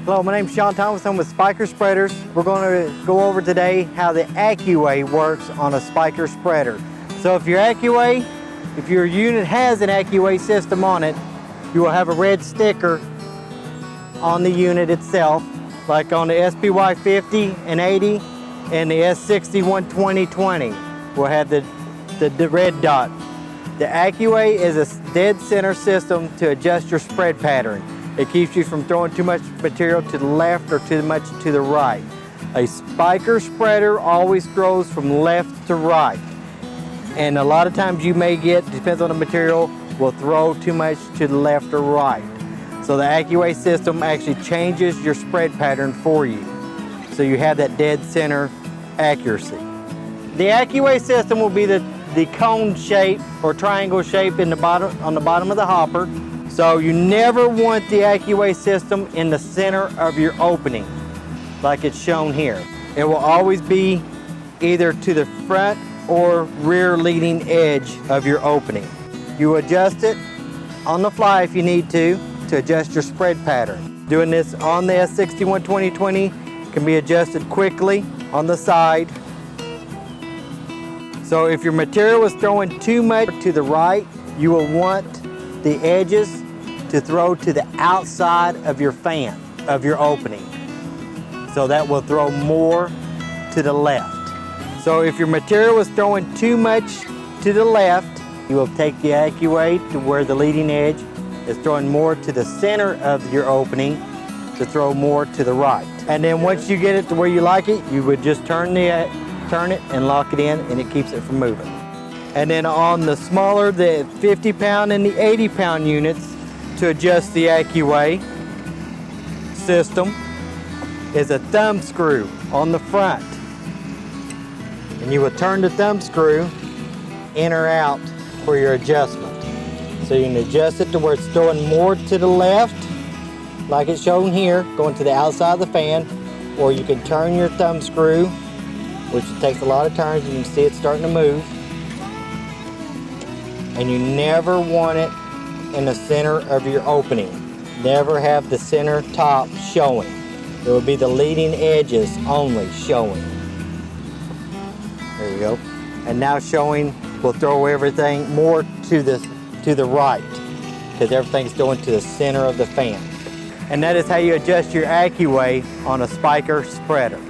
Hello, my name's Sean Thomas. I'm with Spyker Spreaders. We're going to go over today how the Accu-way works on a Spyker spreader. So if your Accu-way, if your unit has an Accu-way system on it, you will have a red sticker on the unit itself, like on the SPY 50 and 80 and the S60 120/20. We'll have the red dot. The Accu-way is a dead center system to adjust your spread pattern. It keeps you from throwing too much material to the left or too much to the right. A Spyker spreader always throws from left to right. And a lot of times you may get, depends on the material, will throw too much to the left or right. So the Accu-way system actually changes your spread pattern for you. So you have that dead center accuracy. The Accu-way system will be the cone shape or triangle shape in the bottom, on the bottom of the hopper. So you never want the Accu-way system in the center of your opening, like it's shown here. It will always be either to the front or rear leading edge of your opening. You adjust it on the fly if you need to adjust your spread pattern. Doing this on the S60 120/20 can be adjusted quickly on the side. So if your material is throwing too much to the right, you will want the edges to throw to the outside of your fan, of your opening. So that will throw more to the left. So if your material is throwing too much to the left, you will take the Accu-way to where the leading edge is throwing more to the center of your opening to throw more to the right. And then once you get it to where you like it, you would just turn it and lock it in, and it keeps it from moving. And then on the smaller, the 50-pound and the 80-pound units, to adjust the Accu-way system is a thumb screw on the front. And you will turn the thumb screw in or out for your adjustment. So you can adjust it to where it's throwing more to the left, like it's shown here, going to the outside of the fan, or you can turn your thumb screw, which takes a lot of turns, and you can see it starting to move. And you never want it in the center of your opening. Never have the center top showing. It will be the leading edges only showing. There we go. And now showing will throw everything more to the right, because everything's going to the center of the fan. And that is how you adjust your Accu-way on a Spyker spreader.